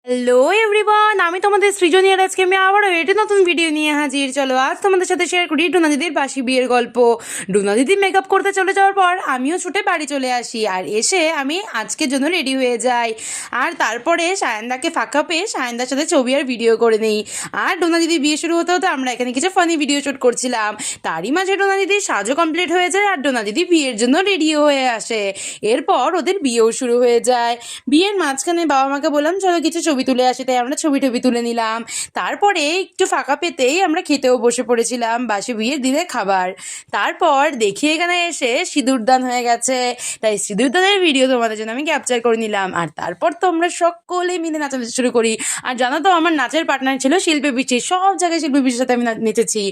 Hello everyone, আমি তোমাদের সৃজনী আর আজকে আমি আবারও এটি নতুন ভিডিও নিয়ে হাজির। চলো আজ তোমাদের সাথে শেয়ার করি ডোনা দিদির বাসি বিয়ের গল্প। ডোনা দিদি মেকআপ করতে চলে যাওয়ার পর আমিও ছুটে বাড়ি চলে আসি, আর এসে আমি আজকের জন্য রেডি হয়ে যাই। আর তারপরে সায়নদাকে ফাঁকা পেয়ে সায়নদার সাথে ছবি আর ভিডিও করে নিই। আর ডোনা দিদি বিয়ে শুরু হতে হতে আমরা এখানে কিছু ফানি ভিডিও শ্যুট করছিলাম। তারই মাঝে ডোনা দিদির সাজও কমপ্লিট হয়ে যায় আর ডোনা দিদি বিয়ের জন্য রেডিও হয়ে আসে। এরপর ওদের বিয়েও শুরু হয়ে যায়। বিয়ের মাঝখানে বাবা মাকে বললাম চলো কিছু ছবি তুলে আসি, তাই আমরা ছবি তুলে নিলাম। তারপরে একটু ফাঁকা পেতেই আমরা খেতেও বসে পড়েছিলাম বাসি বিয়ের দিনের খাবার। তারপর দেখি এখানে এসে সিঁদুরদান হয়ে গেছে, তাই সিঁদুরদানের ভিডিও তোমাদের জন্য আমি ক্যাপচার করে নিলাম। আর তারপর তো আমরা সকলে মিলে নাচানাচি শুরু করি। আর জানো তো আমার নাচের পার্টনার ছিল শিল্পী পিচি, সব জায়গায় শিল্পী পিচির সাথে আমি নেচেছি।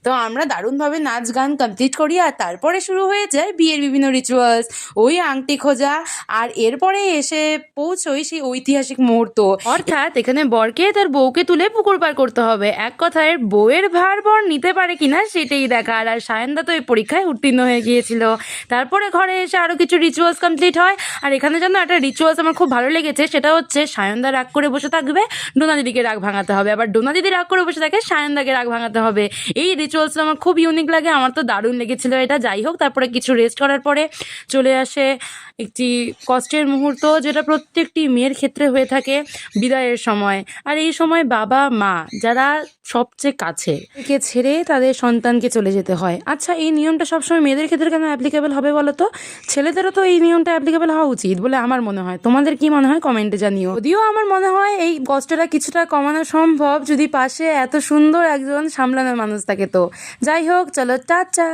তো আমরা দারুণভাবে নাচ গান কমপ্লিট করি। আর তারপরে শুরু হয়ে যায় বিয়ের বিভিন্ন রিচুয়ালস, ওই আংটি খোঁজা। আর এরপরে এসে পৌঁছই সেই ঐতিহাসিক মুহূর্ত, অর্থাৎ এখানে বরকে তার বউকে তুলে পুকুর পার করতে হবে। এক কথায় বউয়ের ভার বর নিতে পারে কিনা সেটাই দেখার। আর সায়নদা তো এই পরীক্ষায় উত্তীর্ণ হয়ে গিয়েছিল। তারপরে ঘরে এসে আরও কিছু রিচুয়ালস কমপ্লিট হয়। আর এখানে যেন একটা রিচুয়ালস আমার খুব ভালো লেগেছে, সেটা হচ্ছে সায়নদা রাগ করে বসে থাকবে, ডোনা দিদিকে রাগ ভাঙাতে হবে। আবার ডোনা দিদি রাগ করে বসে থাকে, সায়নদাকে রাগ ভাঙাতে হবে। এই রিচুয়ালসটা আমার খুব ইউনিক লাগে, আমার তো দারুণ লেগেছিল এটা। যাই হোক, তারপরে কিছু রেস্ট করার পরে চলে আসে একটি কষ্টের মুহূর্ত, যেটা প্রত্যেকটি মেয়ের ক্ষেত্রে হয়ে থাকে বিদায়ের সময়। আর এই সময় বাবা মা যারা সবচেয়ে কাছে থেকে ছেড়ে তাদের সন্তানকে চলে যেতে হয়। আচ্ছা, এই নিয়মটা সবসময় মেয়েদের ক্ষেত্রে কেন অ্যাপ্লিকেবল হবে বলো তো? ছেলেদেরও তো এই নিয়মটা অ্যাপ্লিকেবল হওয়া উচিত বলে আমার মনে হয়। তোমাদের কি মনে হয় কমেন্টে জানিও। যদিও আমার মনে হয় এই কষ্টটা কিছুটা কমানো সম্ভব যদি পাশে এত সুন্দর একজন সামলানোর মানুষ থাকে। তো যাই হোক, চলো টাটা।